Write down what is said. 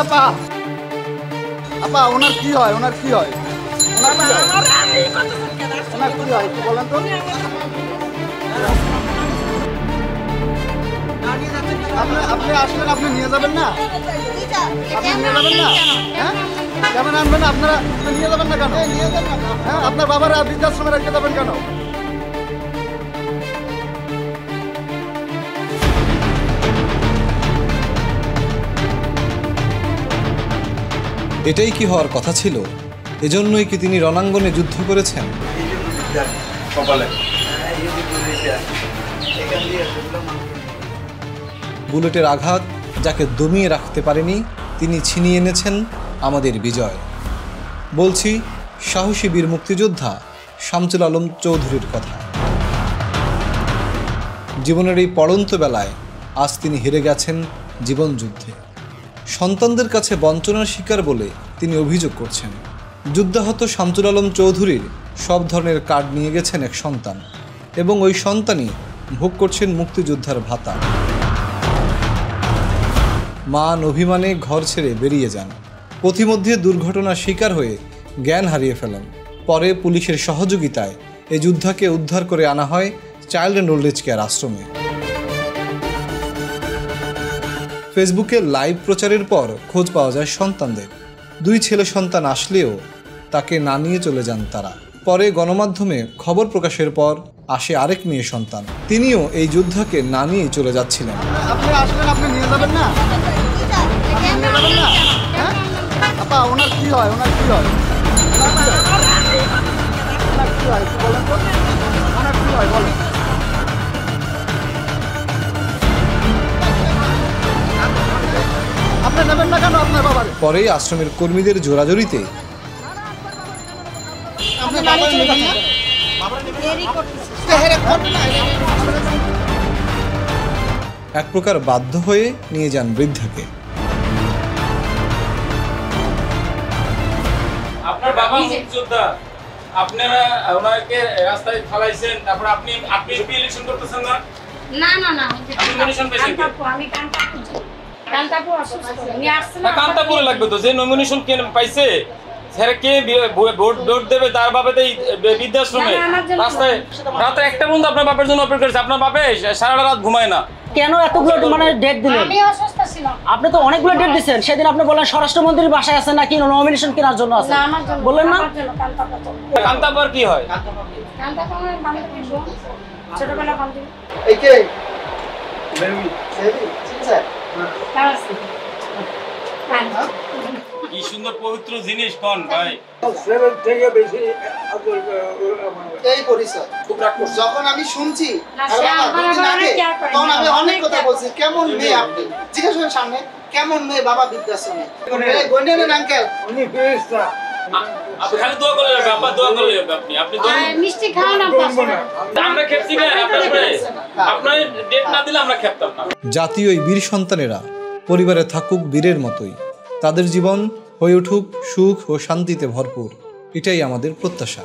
আপা আপা ওনার কি হয় ওনার কি হয় ওনার কি হয় একটু বলেন তো আপনি আসলেন আপনি নিয়ে যাবেন না আপনি নিয়ে যাবেন না হ্যাঁ কেমন আনবেন আপনারা নিয়ে যাবেন না কেন হ্যাঁ আপনার বাবারা বৃদ্ধাশ্রমে রেখে যাবেন কেন এটাই কি হওয়ার কথা ছিল? এজন্যই কি তিনি রণাঙ্গনে যুদ্ধ করেছেন? বুলেটের আঘাত যাকে দমিয়ে রাখতে পারেনি, তিনি ছিনিয়ে এনেছেন আমাদের বিজয়। বলছি সাহসী বীর মুক্তিযোদ্ধা শামসুল আলম চৌধুরীর কথা। জীবনের এই পড়ন্ত বেলায় আজ তিনি হেরে গেছেন জীবনযুদ্ধে। সন্তানদের কাছে বঞ্চনার শিকার বলে তিনি অভিযোগ করছেন। যুদ্ধাহত শামসুল আলম চৌধুরীর সব ধরনের কার্ড নিয়ে গেছেন এক সন্তান, এবং ওই সন্তানই ভোগ করছেন মুক্তিযোদ্ধার ভাতা। মান অভিমানে ঘর ছেড়ে বেরিয়ে যান, পথিমধ্যে দুর্ঘটনার শিকার হয়ে জ্ঞান হারিয়ে ফেলেন। পরে পুলিশের সহযোগিতায় এই যোদ্ধাকে উদ্ধার করে আনা হয় child and old age care আশ্রমে। ফেসবুকে লাইভ প্রচারের পর খোঁজ পাওয়া যায় সন্তানদের। 2 ছেলে সন্তান আসলেও তাকে না নিয়ে চলে যান তারা। পরে গণমাধ্যমে খবর প্রকাশের পর আসে আরেক মেয়ে সন্তান, তিনিও এই যোদ্ধাকে না নিয়ে চলে যাচ্ছিলেন। আপনি আসলেন আপনি নিয়ে যাবেন না হ্যাঁ আপা ওনার কি হয় ওনার কি হয় একটু বলেন তো ওনার কি হয় বলেন আপনি নেবেন না কেন আপনার বাবার? পরেই আশ্রমের কর্মীদের জোরাজোরিতে এক প্রকার বাধ্য হয়ে নিয়ে যান বৃদ্ধাকে। আপনার বাবা মুক্তিযোদ্ধা, আপনারা ওনাকে রাস্তায় ফালাইছেন, তারপর আপনি ইলেকশন করতেছেন না? না না না আপনি নমিনেশন পেয়েছেন? আমি কান্তাপুর অসুস্থ উনি আসছেন না। কান্তাপুরে লাগবে তো, যে নমিনেশন কে পাইছে স্যার কে ভোট দেবে তার বাবাতেই বৃদ্ধাশ্রমে রাস্তায় রাতে একটা বন্ধু আপনার বাপের জন্য অপেক্ষা করছে। আপনার বাপে সারা রাত ঘুমায় না। কেন এতগুলো মানে ডেট দিলেন? আমি অসুস্থ ছিলাম। আপনি তো অনেকগুলো ডেট দিয়েছেন। সেদিন আপনি বললেন স্বরাষ্ট্রমন্ত্রীর বাসায় আছেন নাকি নমিনেশন কেনার জন্য আছেন, বললেন না? কান্তাপুর কি হয়? কান্তাপুর বান্ধবী ছোটবেলা বান্ধবী। এই কে বেবি সেবি চিনছে হ্যাঁ কি সুন্দর পবিত্র জিনিস কোন ভাই। থেকে বেশি এই পরিচয় খুব রাগ করছে। যখন আমি শুনছি তখন আমি অনেক কথা বলছি। কেমন মেয়ে আপনি জিজ্ঞেস করেন সামনে, কেমন মেয়ে বাবা বৃদ্ধাশ্রমে? গন্ডেনের আঙ্কেল উনি ফেরেশতা। আপনি খালি দোয়া করলে হবে, আপা দোয়া করলে হবে। আপনি দোয়া মিষ্টি খাওয়ান আমরা খেপছি না আপনার ডেট না দিলে আমরা খেপতাম না। জাতীয় এই বীর সন্তানেরা পরিবারে থাকুক বীরের মতোই, তাদের জীবন হয়ে উঠুক সুখ ও শান্তিতে ভরপুর, এটাই আমাদের প্রত্যাশা।